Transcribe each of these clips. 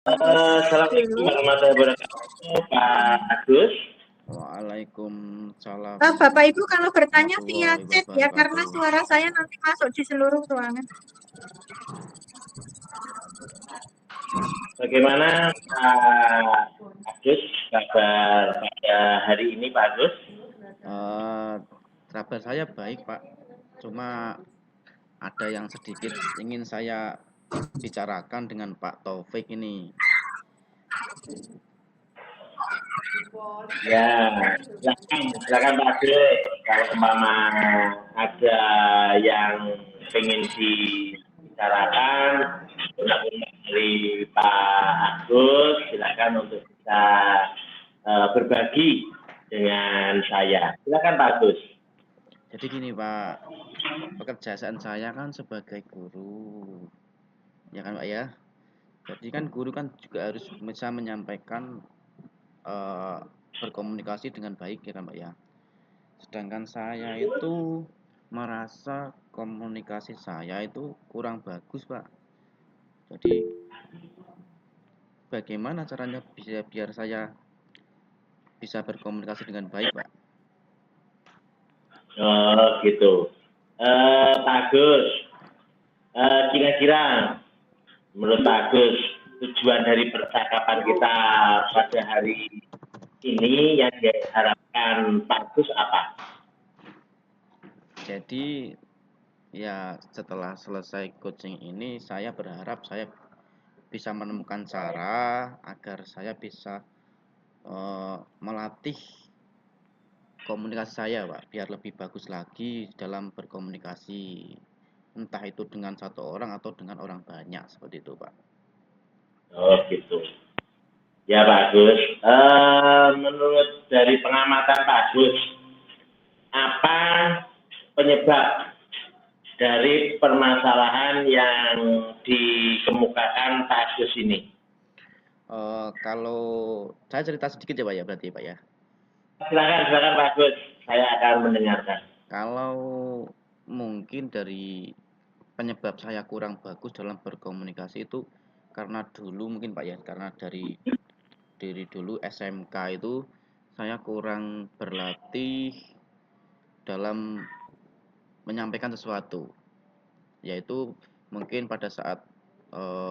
Assalamualaikum Halo. warahmatullahi wabarakatuh, Pak Agus. Waalaikumsalam Bapak Ibu kalau bertanya via warahmatullahi chat ya, karena wabarakatuh. suara saya nanti masuk di seluruh ruangan. Bagaimana Pak Agus kabar pada hari ini, Pak Agus? Kabar saya baik, Pak. Cuma ada yang sedikit ingin saya bicarakan dengan Pak Taufik ini. Ya, silakan Pak Agus. Kalau umpama ada yang ingin dibicarakan, undang-undang dari Pak Agus, silakan untuk bisa berbagi dengan saya. Silakan Pak Agus. Jadi gini, Pak. Pekerjaan saya kan sebagai guru. Ya kan, Pak ya? Jadi kan guru kan juga harus bisa menyampaikan berkomunikasi dengan baik ya kan, Pak ya. Sedangkan saya itu merasa komunikasi saya itu kurang bagus, Pak. Jadi bagaimana caranya biar saya bisa berkomunikasi dengan baik, Pak? Oh gitu. Pak Agus, kira-kira menurut Pak Agus tujuan dari percakapan kita pada hari ini yang diharapkan Pak Agus apa? Jadi ya setelah selesai coaching ini saya berharap saya bisa menemukan cara agar saya bisa melatih komunikasi saya, Pak, biar lebih bagus lagi dalam berkomunikasi. Entah itu dengan satu orang atau dengan orang banyak seperti itu, Pak. Oh gitu. Ya Pak Agus, menurut dari pengamatan Pak Agus, apa penyebab dari permasalahan yang dikemukakan Pak Agus ini? Kalau saya cerita sedikit ya, Pak ya, berarti Pak ya. Silakan Pak Agus, saya akan mendengarkan. Kalau mungkin dari penyebab saya kurang bagus dalam berkomunikasi itu karena dulu mungkin Pak ya, karena dari dulu SMK itu saya kurang berlatih dalam menyampaikan sesuatu. Yaitu mungkin pada saat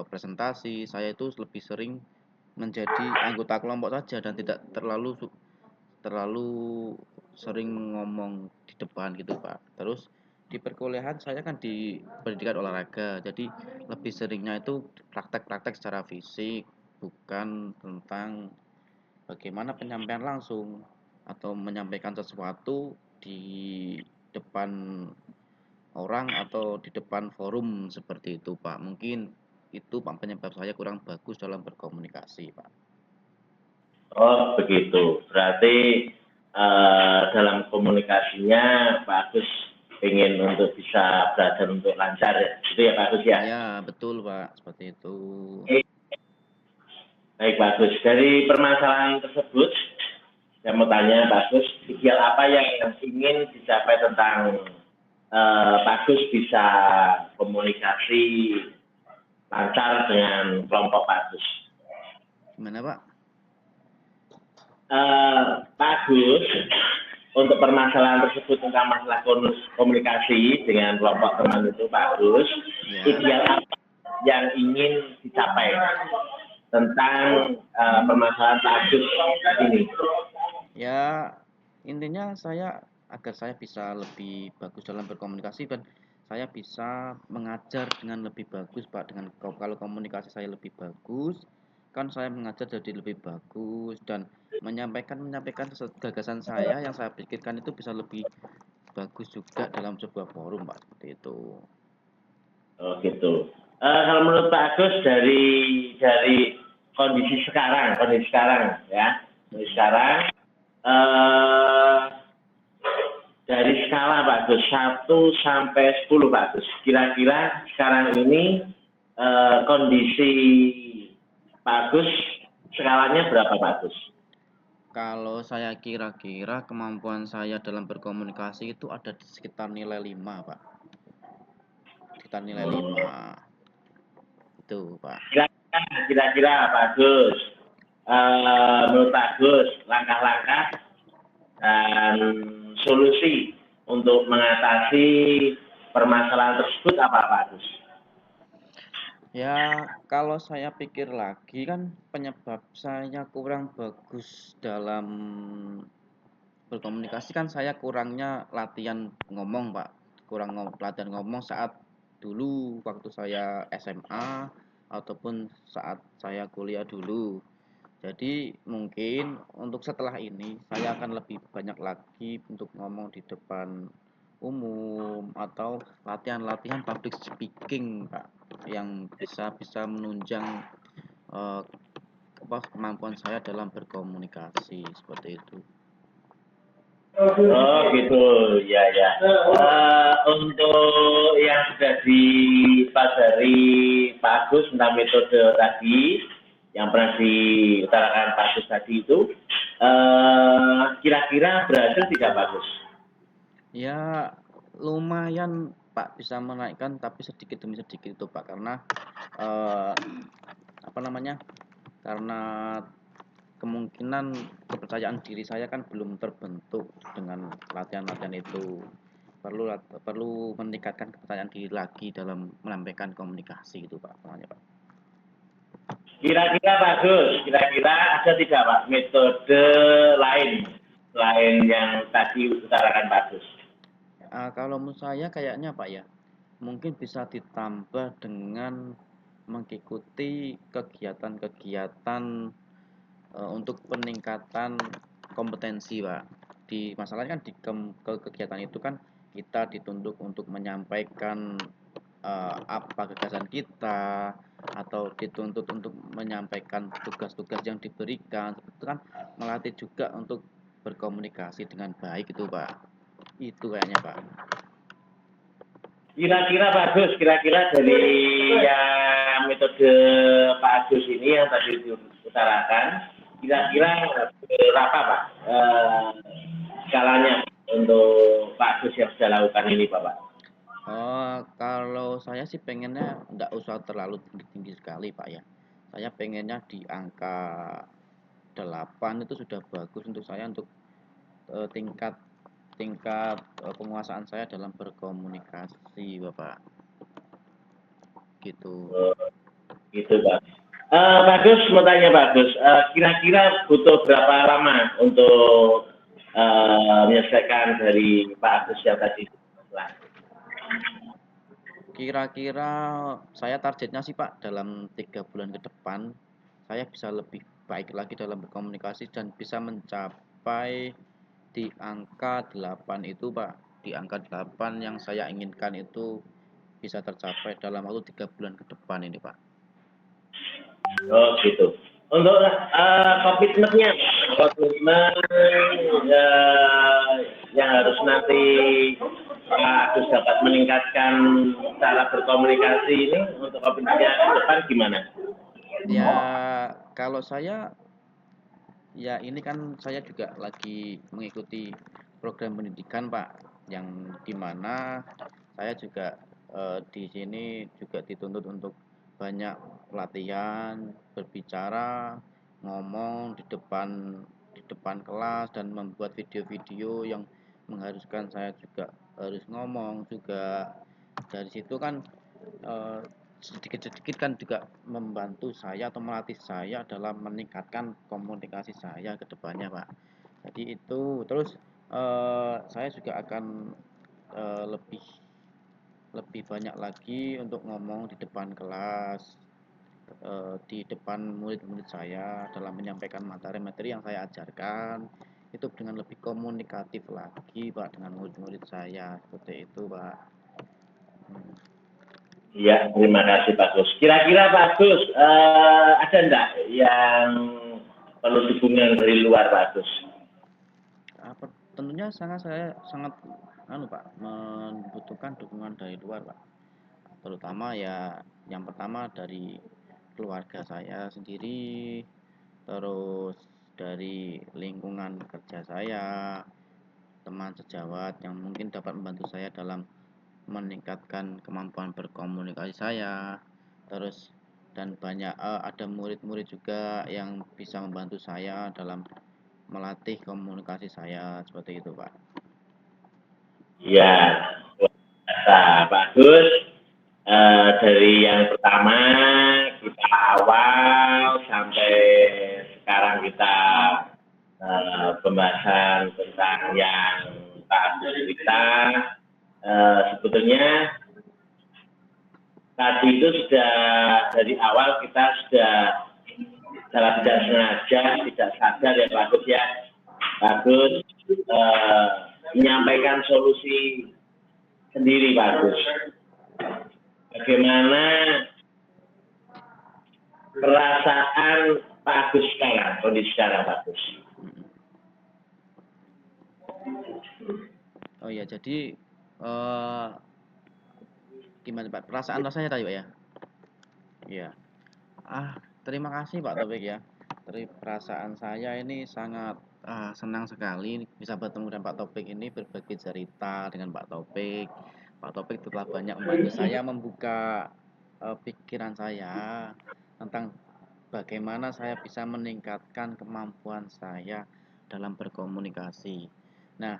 presentasi saya itu lebih sering menjadi anggota kelompok saja dan tidak terlalu sering ngomong di depan gitu, Pak. Terus di perkuliahan saya kan di pendidikan olahraga, jadi lebih seringnya itu praktek-praktek secara fisik, bukan tentang bagaimana penyampaian langsung atau menyampaikan sesuatu di depan orang atau di depan forum seperti itu, Pak. Mungkin itu Pak penyebab saya kurang bagus dalam berkomunikasi, Pak. Oh begitu, berarti dalam komunikasinya Pak Agus ingin untuk bisa belajar untuk lancar, itu ya Pak Agus ya? Ya, betul Pak, seperti itu. Baik Pak Agus, dari permasalahan tersebut, saya mau tanya Pak Agus, ideal apa yang ingin dicapai tentang Pak Agus bisa komunikasi lancar dengan kelompok Pak Agus? Gimana Pak? Pak Agus, untuk permasalahan tersebut tentang masalah komunikasi dengan kelompok teman itu Pak Agus, Ya. ideal apa yang ingin dicapai tentang permasalahan Pak Agus ini? Ya, intinya agar saya bisa lebih bagus dalam berkomunikasi dan saya bisa mengajar dengan lebih bagus Pak. Dengan kalau komunikasi saya lebih bagus, kan saya mengajar jadi lebih bagus dan menyampaikan gagasan saya yang saya pikirkan itu bisa lebih bagus juga dalam sebuah forum Pak, seperti itu. Oh gitu. Kalau menurut Pak Agus dari kondisi sekarang ya, kondisi sekarang dari skala Pak Agus 1 sampai 10 Pak Agus, kira-kira sekarang ini kondisi Pak Agus skalanya berapa Pak Agus? Kalau saya kira-kira kemampuan saya dalam berkomunikasi itu ada di sekitar nilai 5 Pak. Sekitar nilai 5. Itu, Pak. Kira-kira kira-kira bagus. Menurut bagus langkah-langkah dan solusi untuk mengatasi permasalahan tersebut apa bagus? Ya, kalau saya pikir lagi kan penyebab saya kurang bagus dalam berkomunikasi kan saya kurangnya latihan ngomong, Pak. Latihan ngomong saat dulu waktu saya SMA ataupun saat saya kuliah dulu. Jadi mungkin untuk setelah ini saya akan lebih banyak lagi untuk ngomong di depan umum atau latihan-latihan public speaking, Pak, yang bisa bisa menunjang eh, kemampuan saya dalam berkomunikasi seperti itu. Oh gitu, ya ya. Untuk yang sudah dipelajari Pak Agus tentang metode tadi, yang pernah diutarakan Pak Agus tadi itu, kira-kira berhasil tidak Pak Agus? Ya lumayan Pak bisa menaikkan tapi sedikit demi sedikit itu Pak karena apa namanya? Karena kemungkinan kepercayaan diri saya kan belum terbentuk dengan latihan-latihan itu. Perlu meningkatkan kepercayaan diri lagi dalam menyampaikan komunikasi itu Pak, namanya Pak. Kira-kira bagus, kira-kira ada tidak Pak metode lain selain yang tadi utarakan bagus? Kalau menurut saya kayaknya Pak ya, mungkin bisa ditambah dengan mengikuti kegiatan-kegiatan untuk peningkatan kompetensi Pak. Di masalahnya kan kegiatan itu kan kita dituntut untuk menyampaikan apa gagasan kita atau dituntut untuk menyampaikan tugas-tugas yang diberikan itu kan melatih juga untuk berkomunikasi dengan baik itu Pak. Itu kayaknya Pak. Kira-kira bagus, kira-kira dari yang metode Pak Agus ini yang tadi diutarakan, kira-kira berapa Pak skalanya untuk Pak Agus yang sudah lakukan ini Bapak? Kalau saya sih pengennya nggak usah terlalu tinggi-tinggi sekali Pak ya. Saya pengennya di angka 8 itu sudah bagus untuk saya untuk tingkat tingkat penguasaan saya dalam berkomunikasi Bapak. Gitu. Oh, gitu Pak. Bagus, mau tanya Bagus, kira-kira butuh berapa lama untuk menyelesaikan dari Pak Agus yang tadi? Kira-kira saya targetnya sih Pak dalam 3 bulan ke depan saya bisa lebih baik lagi dalam berkomunikasi dan bisa mencapai di angka 8 itu Pak. Di angka 8 yang saya inginkan itu bisa tercapai dalam waktu 3 bulan ke depan ini Pak. Oh gitu. Untuk komitmennya, komitmen yang harus nanti Pak Agus dapat meningkatkan cara berkomunikasi ini untuk komitmennya ke depan gimana? Ya kalau saya ya ini kan saya juga lagi mengikuti program pendidikan Pak yang dimana saya juga di sini juga dituntut untuk banyak latihan, berbicara, ngomong di depan kelas dan membuat video-video yang mengharuskan saya juga harus ngomong juga. Dari situ kan eh, sedikit-sedikit kan juga membantu saya atau melatih saya dalam meningkatkan komunikasi saya ke depannya Pak. Jadi itu terus saya juga akan lebih lebih banyak lagi untuk ngomong di depan kelas, di depan murid-murid saya dalam menyampaikan materi-materi yang saya ajarkan itu dengan lebih komunikatif lagi Pak dengan murid-murid saya seperti itu Pak. Iya, terima kasih Pak Gus. Kira-kira Pak Gus, ada enggak yang perlu dukungan dari luar Pak Gus? Tentunya saya sangat Pak membutuhkan dukungan dari luar Pak. Terutama ya yang pertama dari keluarga saya sendiri, terus dari lingkungan kerja saya, teman sejawat yang mungkin dapat membantu saya dalam meningkatkan kemampuan berkomunikasi saya, terus dan banyak ada murid-murid juga yang bisa membantu saya dalam melatih komunikasi saya seperti itu, Pak. Ya, bagus. Dari yang pertama kita awal sampai sekarang kita pembahasan tentang yang Pak cerita. Sebetulnya tadi itu sudah dari awal kita sudah secara tidak sengaja, tidak sadar ya Pak Agus ya. Bagus menyampaikan solusi sendiri Pak Agus. Bagaimana perasaan Pak Agus sekarang, kondisi sekarang Pak Agus? Oh iya, jadi gimana Pak? Perasaan rasanya tadi Pak ya? Iya. Terima kasih Pak Topik ya. Dari perasaan saya ini sangat senang sekali bisa bertemu dengan Pak Topik ini, berbagi cerita dengan Pak Topik. Pak Topik telah banyak membantu saya membuka pikiran saya tentang bagaimana saya bisa meningkatkan kemampuan saya dalam berkomunikasi. Nah,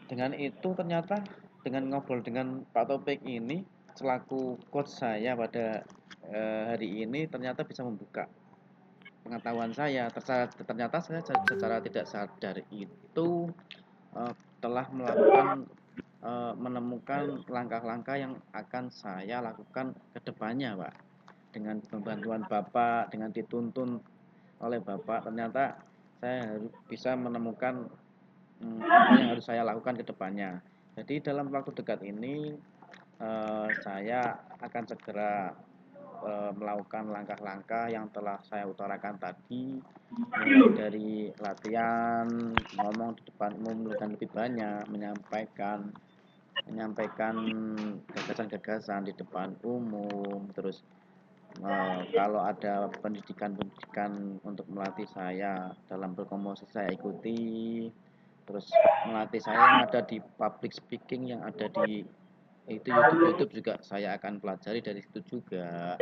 dengan itu ternyata dengan ngobrol dengan Pak Topik ini selaku coach saya pada hari ini ternyata bisa membuka pengetahuan saya. Ternyata saya secara tidak sadar itu telah menemukan langkah-langkah yang akan saya lakukan ke depannya, Pak. Dengan bantuan Bapak, dengan dituntun oleh Bapak, ternyata saya harus bisa menemukan apa yang harus saya lakukan ke depannya. Jadi dalam waktu dekat ini saya akan segera melakukan langkah-langkah yang telah saya utarakan tadi, mulai dari latihan ngomong di depan umum dan lebih banyak menyampaikan gagasan-gagasan di depan umum, terus kalau ada pendidikan untuk melatih saya dalam berkomunikasi saya ikuti, terus melatih saya yang ada di public speaking yang ada di itu YouTube juga saya akan pelajari dari situ juga,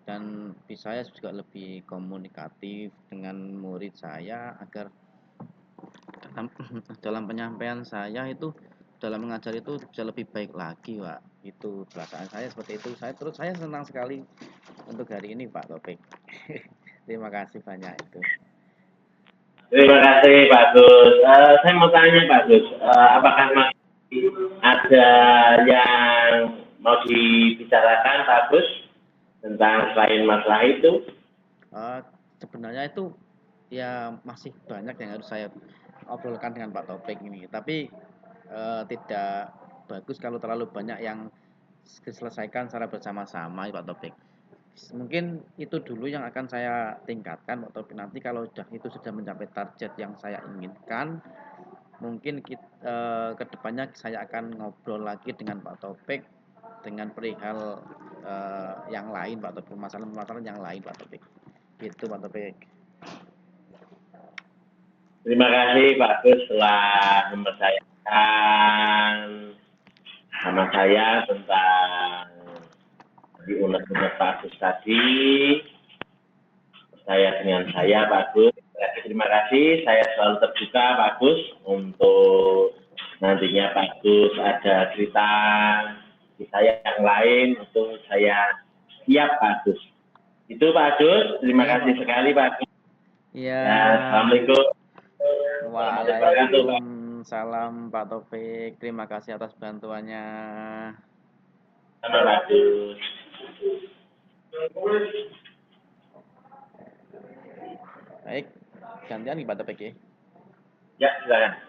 dan saya juga lebih komunikatif dengan murid saya agar dalam penyampaian saya itu dalam mengajar itu bisa lebih baik lagi Pak. Itu perasaan saya seperti itu. Saya senang sekali untuk hari ini Pak Topik. Terima kasih banyak itu. Terima kasih Pak Gus. Saya mau tanya Pak Gus, apakah masih ada yang mau dibicarakan Pak Gus tentang selain masalah itu? Sebenarnya itu ya masih banyak yang harus saya obrolkan dengan Pak Topik ini, tapi tidak bagus kalau terlalu banyak yang diselesaikan secara bersama-sama Pak Topik. Mungkin itu dulu yang akan saya tingkatkan Pak Topik. Nanti kalau itu sudah mencapai target yang saya inginkan, mungkin kedepannya saya akan ngobrol lagi dengan Pak Topik dengan perihal yang lain Pak Topik, permasalahan yang lain Pak Topik. Gitu Pak Topik. Terima kasih Pak Gus telah mempercayakan sama saya tentang di unek-unek Pak Gus tadi. Percaya dengan saya Pak Gus. Terima kasih. Saya selalu terbuka Pak Gus untuk nantinya Pak Gus ada cerita di saya yang lain untuk saya siap Pak Gus. Itu Pak Gus. Terima kasih sekali Pak Gus. Ya. Assalamualaikum. Waalaikumsalam Pak Taufik. Terima kasih atas bantuannya. Sama Pak Gus. Baik, gantian Pak Taufik ya. Ya, silakan.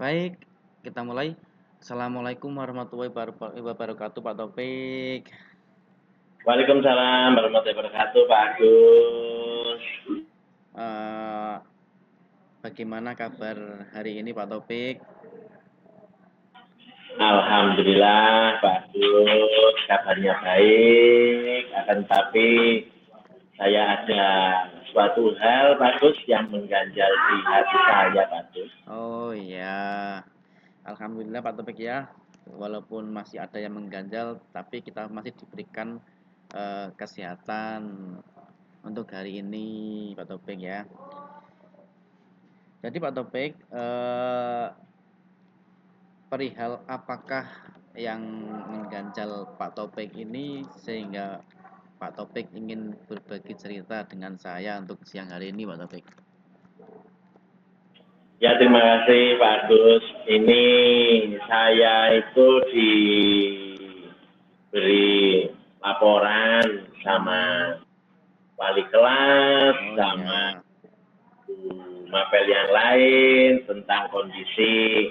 Baik, kita mulai. Assalamualaikum warahmatullahi wabarakatuh Pak Taufik. Waalaikumsalam warahmatullahi wabarakatuh Pak Agus. Bagaimana kabar hari ini Pak Taufik? Alhamdulillah Pak Agus, kabarnya baik. Akan tetapi saya ada suatu hal Pak Agus yang mengganjal di hati saya Pak Agus. Oh iya, alhamdulillah Pak Taufik ya. walaupun masih ada yang mengganjal, tapi kita masih diberikan kesehatan untuk hari ini, Pak Topik ya. Jadi Pak Topik, perihal apakah yang mengganjal Pak Topik ini sehingga Pak Topik ingin berbagi cerita dengan saya untuk siang hari ini, Pak Topik? Ya, terima kasih Pak Agus. Ini saya itu diberi laporan sama wali kelas, Oh sama iya. mapel yang lain tentang kondisi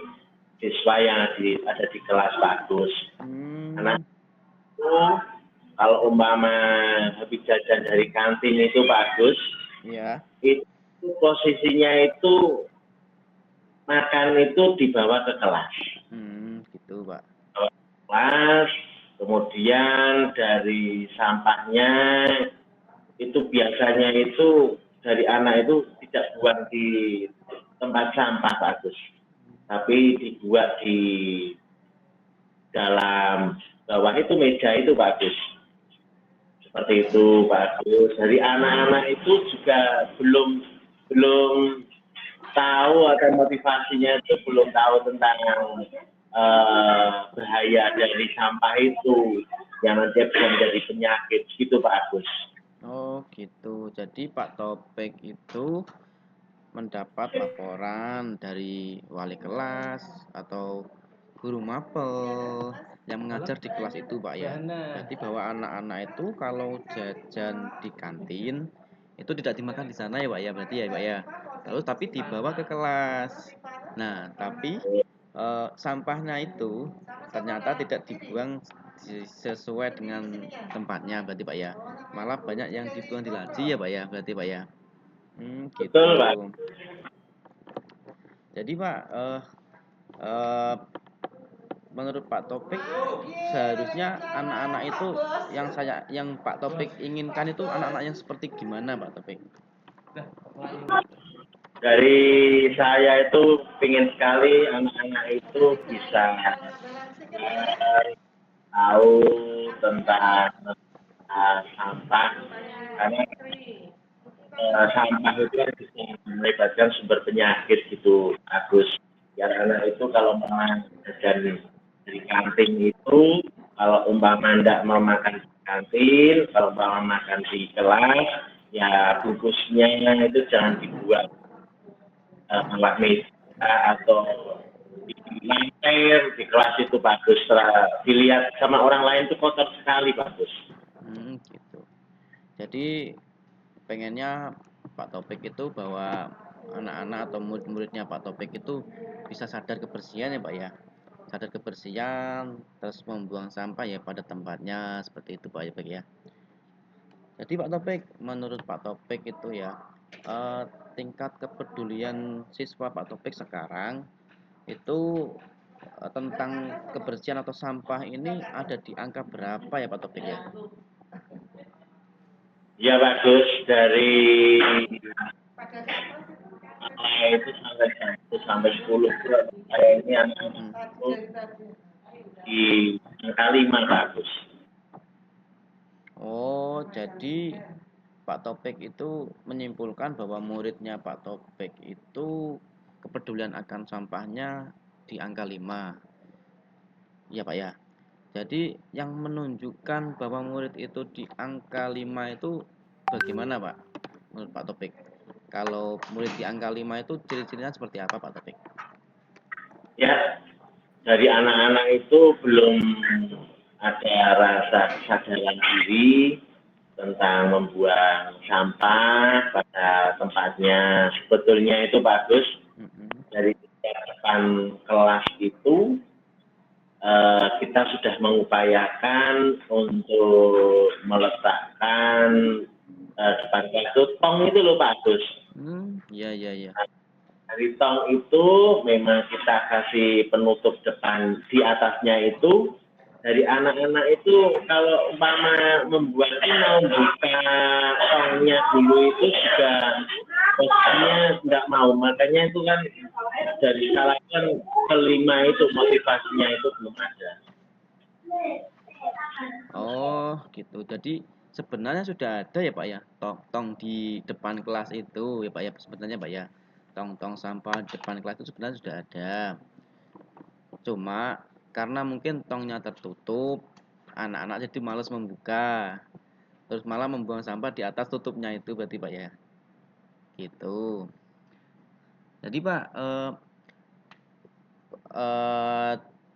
siswa yang ada di kelas Pak Agus. Anak Hmm, itu kalau umpama habis jajan dari kantin itu Pak Agus, iya. itu posisinya itu makan itu dibawa ke kelas. Gitu, Pak. Bawa ke kelas, kemudian dari sampahnya itu biasanya itu dari anak itu tidak buang di tempat sampah Pak Agus, tapi dibuat di dalam bawah itu meja itu Pak Agus. Seperti itu Pak Agus. Dari anak-anak itu juga belum belum tahu atau motivasinya itu belum tahu tentang bahaya dari sampah itu yang nanti bisa menjadi penyakit gitu Pak Agus. Oh gitu. Jadi Pak Topik itu mendapat laporan dari wali kelas atau guru mapel yang mengajar di kelas itu, Pak ya. Jadi bahwa anak-anak itu kalau jajan di kantin itu tidak dimakan di sana ya, Pak ya. Berarti ya, Pak ya. Terus tapi dibawa ke kelas. Nah, tapi sampahnya itu ternyata tidak dibuang sesuai dengan tempatnya, berarti Pak ya. Malah banyak yang dibuang di laci ya, Pak ya. Berarti Pak ya. Gitu. Betul Pak. Jadi Pak, eh, menurut Pak Topik seharusnya anak-anak itu yang Pak Topik inginkan itu anak-anak yang seperti gimana Pak Topik? Dari saya itu ingin sekali anak-anak itu bisa tahu tentang sampah, karena sampah itu kan bisa melibatkan sumber penyakit gitu Agus. Ya anak itu kalau memang jajan dari kantin itu, kalau umpama tidak mau makan di kantin, kalau umpama makan di kelas, ya bungkusnya itu jangan dibuat lewat meja atau di lantai di kelas itu bagus. Setelah dilihat sama orang lain itu kotor sekali bagus. Gitu. Jadi pengennya Pak Topik itu bahwa anak-anak atau murid-muridnya Pak Topik itu bisa sadar kebersihan ya Pak ya. Sadar kebersihan, terus membuang sampah ya pada tempatnya, seperti itu Pak ya. Jadi Pak Topik, menurut Pak Topik itu ya, tingkat kepedulian siswa Pak Topik sekarang itu tentang kebersihan atau sampah ini ada di angka berapa ya Pak Topik ya? Ya bagus, dari itu sampai 1 sampai 10 saya ini anak itu di angka 5 bagus. Oh, jadi Pak Topik itu menyimpulkan bahwa muridnya Pak Topik itu kepedulian akan sampahnya di angka 5. Iya, Pak ya. Jadi yang menunjukkan bahwa murid itu di angka 5 itu bagaimana, Pak? Menurut Pak Topik. Kalau murid di angka 5 itu ciri-cirinya seperti apa, Pak Topik? Ya, dari anak-anak itu belum ada rasa kesadaran diri tentang membuang sampah pada tempatnya. Sebetulnya itu bagus, dari depan kelas itu kita sudah mengupayakan untuk meletakkan depan kelas itu tong itu loh Pak Agus. Iya. Dari tong itu memang kita kasih penutup depan di atasnya itu. Dari anak-anak itu kalau umpama membuatnya mau buka tongnya dulu itu juga posisinya nggak mau, makanya itu kan dari skala kan kelima itu motivasinya itu belum ada. Oh, gitu. Jadi sebenarnya sudah ada ya Pak ya, tong di depan kelas itu ya Pak ya, sebenarnya Pak ya. Tong sampah di depan kelas itu sebenarnya sudah ada. Cuma karena mungkin tongnya tertutup, anak-anak jadi males membuka. Terus malah membuang sampah di atas tutupnya itu berarti Pak ya. Gitu. Jadi Pak,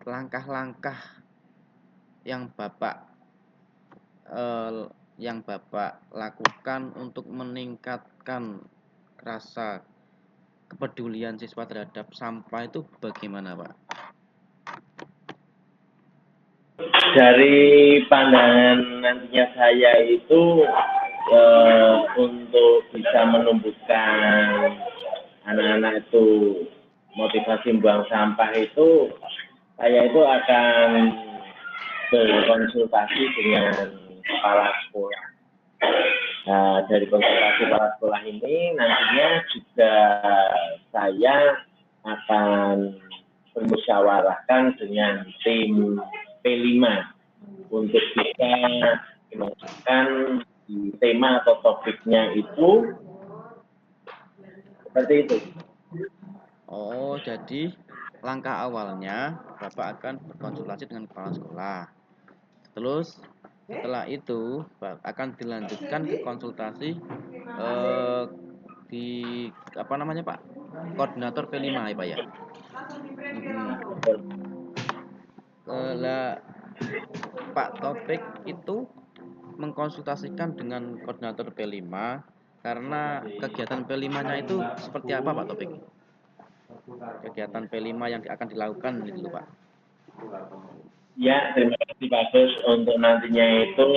langkah-langkah yang eh, Bapak lakukan untuk meningkatkan rasa kepedulian siswa terhadap sampah itu bagaimana, Pak? Dari pandangan nantinya saya itu untuk bisa menumbuhkan anak-anak itu motivasi buang sampah itu, saya itu akan berkonsultasi dengan kepala sekolah. Nah, dari konsultasi kepala sekolah ini nantinya juga saya akan bermusyawarahkan dengan tim P5 untuk bisa dimasukkan di tema atau topiknya itu seperti itu. Oh, jadi langkah awalnya Bapak akan berkonsultasi dengan kepala sekolah. Terus setelah itu akan dilanjutkan ke konsultasi di apa namanya Pak? Koordinator P5 ya Pak ya. Lah Pak Topik itu mengkonsultasikan dengan koordinator P5 karena kegiatan P5-nya itu seperti apa Pak Topik? Kegiatan P5 yang akan dilakukan gitu Pak. Ya, terima kasih Pak Gus. Untuk nantinya itu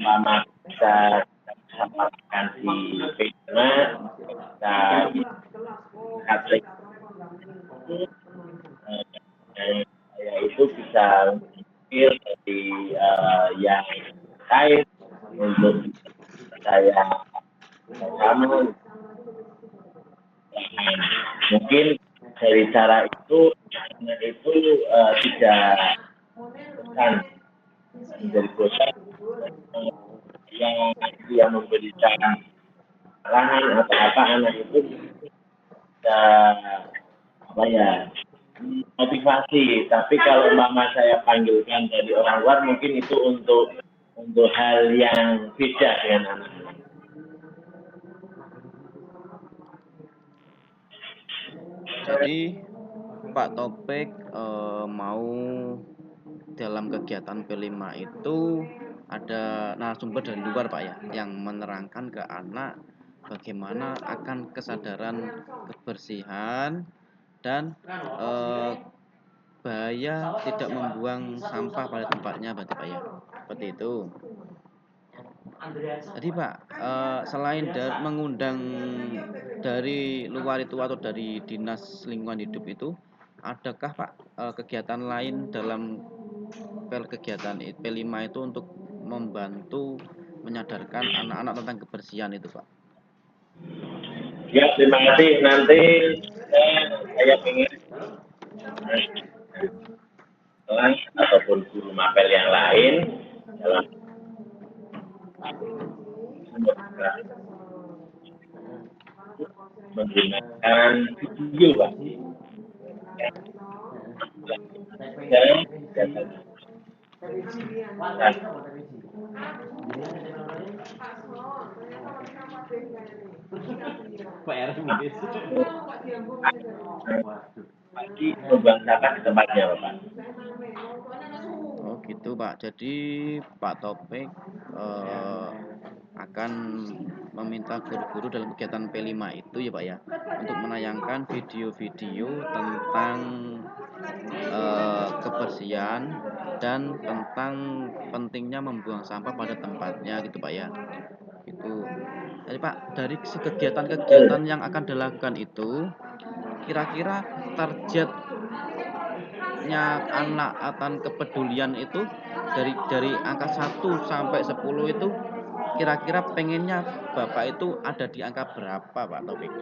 Mama bisa sampaikan di P5, bisa Katrik saya itu bisa mengambil dari yang terkait untuk saya sama. Mungkin dari cara itu tidak akan menjadi bosan yang memberikan arahan atau apa anak itu bisa apa ya motivasi. Tapi kalau mama saya panggilkan dari orang luar mungkin itu untuk hal yang beda dengan anak-anak. Jadi Pak Topik mau dalam kegiatan P5 itu ada narasumber dari luar Pak ya, yang menerangkan ke anak bagaimana akan kesadaran kebersihan dan bahaya tidak membuang sampah pada tempatnya berarti Pak ya, seperti itu. Jadi Pak, selain mengundang dari luar itu atau dari Dinas Lingkungan Hidup itu, adakah Pak kegiatan lain dalam kegiatan P5 itu untuk membantu menyadarkan anak-anak tentang kebersihan itu Pak? Ya, terima kasih. Nanti saya ingin kelas ataupun guru mapel yang lain dalam menggunakan video, Pak. Lagi membuang sampah di tempatnya, Bapak. Oh gitu Pak. Jadi Pak Topik akan meminta guru-guru dalam kegiatan P5 itu ya Pak ya, untuk menayangkan video-video tentang kebersihan dan tentang pentingnya membuang sampah pada tempatnya gitu Pak ya. Gitu. Jadi Pak, dari kegiatan-kegiatan yang akan dilakukan itu, kira-kira targetnya anak akan kepedulian itu dari angka 1 sampai 10 itu kira-kira pengennya Bapak itu ada di angka berapa Pak Taufik?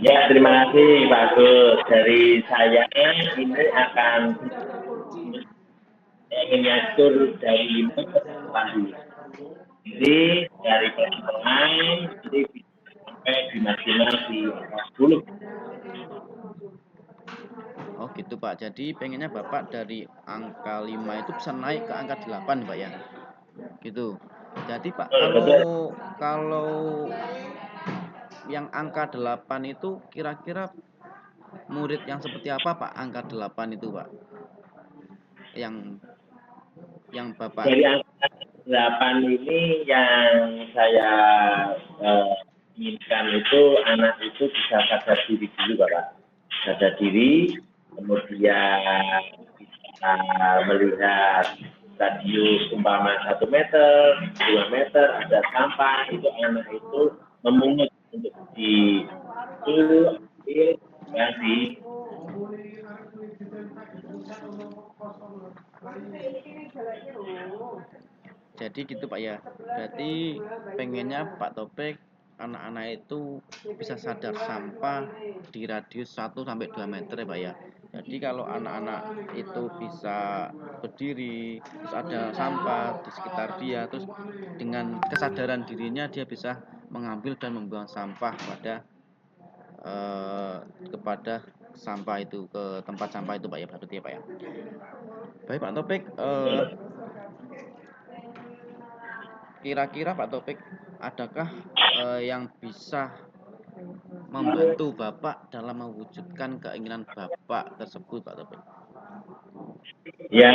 Ya, terima kasih Pak Agus. Dari saya ini akan ingin nyatur dari 5 ke 8 dulu. Jadi dari pelan-pelan, jadi bisa sampai di maksimal di 10. Oh gitu Pak. Jadi pengennya Bapak dari angka 5 itu bisa naik ke angka 8 Pak ya. Gitu. Jadi Pak, Betul, betul. kalau yang angka 8 itu kira-kira murid yang seperti apa Pak? Angka 8 itu Pak. Yang Bapak. Dari angka 8 ini yang saya inginkan itu anak itu bisa sadar diri dulu Bapak. Sadar diri, kemudian bisa melihat radius umpama 1 meter, 2 meter, ada sampah, itu anak itu memungut untuk di itu yang di Jadi gitu Pak ya. Berarti pengennya Pak Topik anak-anak itu bisa sadar sampah di radius 1 sampai 2 meter ya Pak ya. Jadi kalau anak-anak itu bisa berdiri, terus ada sampah di sekitar dia, terus dengan kesadaran dirinya dia bisa mengambil dan membuang sampah kepada sampah itu, ke tempat sampah itu Pak ya, berarti ya Pak ya. Baik Pak Topik, kira-kira Pak Topik adakah yang bisa membantu Bapak dalam mewujudkan keinginan Bapak tersebut Pak Topik? ya,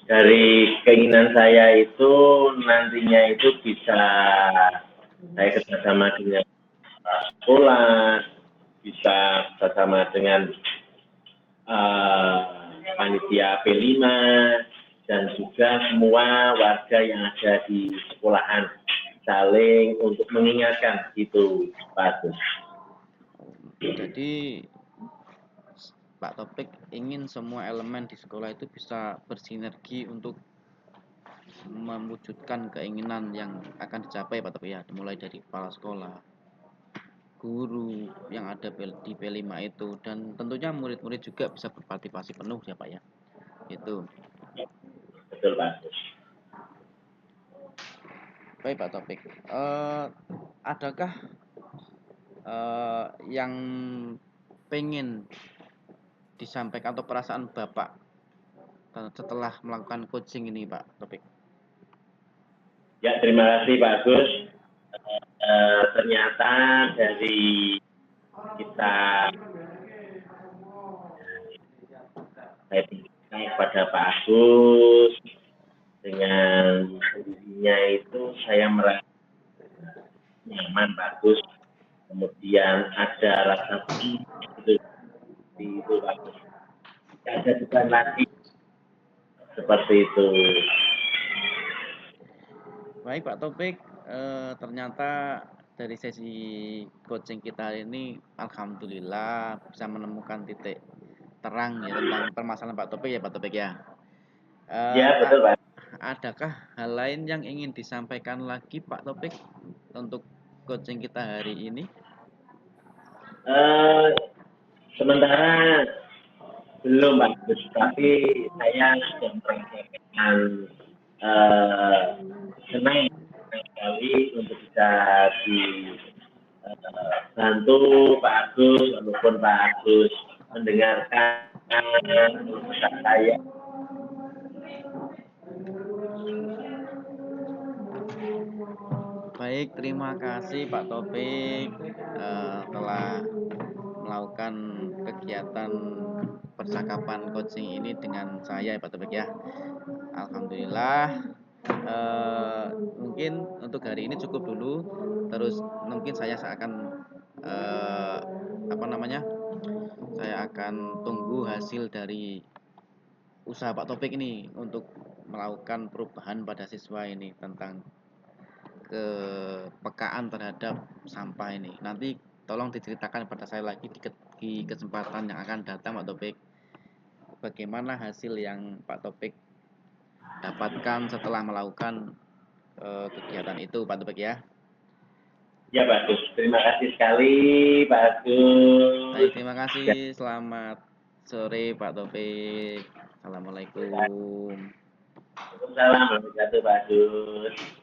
dari keinginan saya itu nantinya itu bisa saya kerjasama dengan sekolah, bisa bersama dengan panitia P5 dan juga semua warga yang ada di sekolahan saling untuk mengingatkan itu Pak Agus. Jadi Pak Topik ingin semua elemen di sekolah itu bisa bersinergi untuk mewujudkan keinginan yang akan dicapai Pak Topik ya, dimulai dari kepala sekolah, guru yang ada di P5 itu, dan tentunya murid-murid juga bisa berpartisipasi penuh ya Pak ya. Itu. Betul Pak Agus. Baik Pak Topik. Adakah yang pengen disampaikan atau perasaan Bapak setelah melakukan coaching ini Pak Topik? Ya, terima kasih Pak Agus. Ternyata dari kita saya berikan kepada Pak Agus dengan sendirinya itu saya merasa nyaman Pak Agus, kemudian ada rasa itu Pak Agus, tidak ada beban lagi seperti itu. Baik Pak Topik, ternyata dari sesi coaching kita hari ini alhamdulillah bisa menemukan titik terang ya tentang permasalahan Pak Topik ya Pak Topik ya. Ya, betul Pak. Adakah hal lain yang ingin disampaikan lagi Pak Topik untuk coaching kita hari ini? Sementara belum Pak Agus, tapi saya sudah merasakan senang sekali untuk bisa dibantu Pak Agus, walaupun Pak Agus mendengarkan usaha saya. Baik, terima kasih Pak Topik telah melakukan kegiatan percakapan coaching ini dengan saya Pak Topik ya. Alhamdulillah. Mungkin untuk hari ini cukup dulu. Terus mungkin saya akan saya akan tunggu hasil dari usaha Pak Topik ini untuk melakukan perubahan pada siswa ini tentang kepekaan terhadap sampah ini. Nanti tolong diceritakan pada saya lagi di kesempatan yang akan datang Pak Topik, bagaimana hasil yang Pak Topik dapatkan setelah melakukan kegiatan itu Pak Taufik ya. Ya bagus, terima kasih sekali Pak Agus. Baik, terima kasih. Selamat sore Pak Taufik. Assalamualaikum. Waalaikumsalam warahmatullahi wabarakatuh Pak Agus.